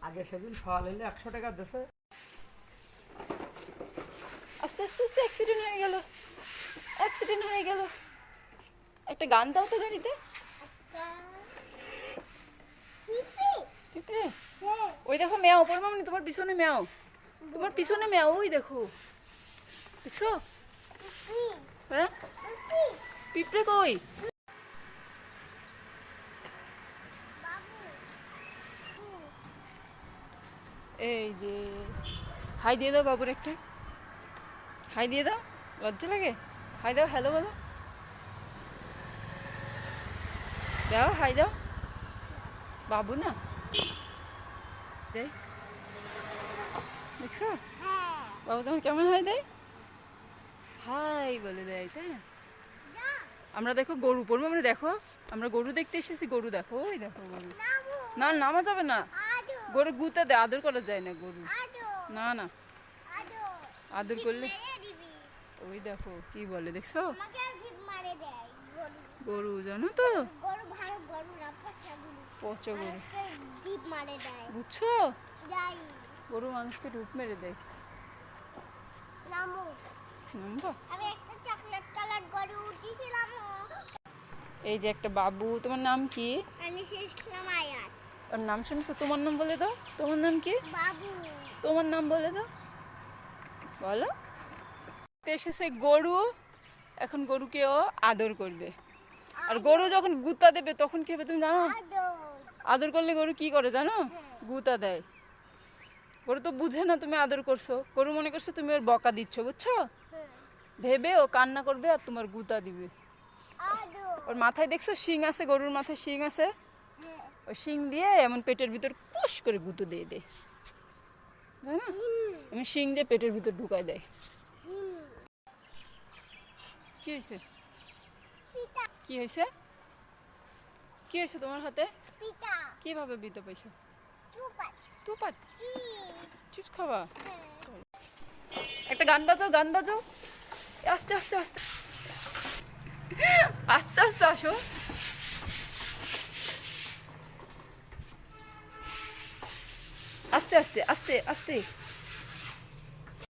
আগে সেদিন সওয়াল হইলে 100 টাকা দিছে। আস্তে আস্তে আস্তে অ্যাক্সিডেন্ট হয়ে গেল, অ্যাক্সিডেন্ট হয়ে গেল। একটা গান দাও তো গাড়িতে। পিঁপড়ে ওই দেখো মেয়াও, পরমামনি তোমার পিছনে মেয়াও, তোমার পিছনে মেয়াও, ওই দেখো দেখছো? হ্যাঁ পিঁপড়ে কই? এই যে হাই দিয়ে দাও বাবুর একটা, হাই দিয়ে দাও, লজ্জা লাগে? হাই দাও, হ্যালো বলো, দাও হাই দাও। বাবু না দেয়, দেখছো বাবু তোমার কেমন হাই দেয়? হাই বলে দেয়, তাই না? আমরা দেখো গরু পড়বো, মানে দেখো আমরা গরু দেখতে এসেছি, গরু দেখো, ওই দেখো গরু। না নামা যাবে না, গরু গুতে দেয়, আদর করা যায় না গরু। না না আদর করলে ওই দেখো কি বলে, দেখছো? গরু জানো তো, পচা গরু, বুঝছো? গরু মানুষকে ডুব মেরে দেয়। নামবো? এই যে একটা বাবু, তোমার নাম কি? ওর নাম শুনছো? তোমার নাম বলে দাও, তোমার নাম কি? তোমার নাম বলে দাও, বলো। এসেছে গরু, এখন গরুকেও আদর করবে। আর গরু যখন গুতা দেবে তখন কি হবে তুমি জানো? আদর করলে গরু কি করে জানো? গুতা দেয়। গরু তো বুঝে না তুমি আদর করছো, গরু মনে করছো তুমি ওর বকা দিচ্ছ, বুঝছো? ভেবে ও কান্না করবে আর তোমার গুতা দিবে। ওর মাথায় দেখছো শিং আছে, গরুর মাথায় শিং আছে, ওই শিং দিয়ে এমন পেটের ভিতর পুশ করে গুঁতো দিয়ে দেয়, জানো? এমন শিং দিয়ে পেটের ভিতর ঢুকায় দেয়। কি হয়েছে? কি হয়েছে? কি হয়েছে তোমার হাতে? কিভাবে বিতে পাইছো? তুপাত চিপস খাবা? একটা গান বাজাও, গান বাজাও, আস্তে আস্তে আস্তে আস্তে আস্তে আসো। আস্তে আস্তে আস্তে আস্তে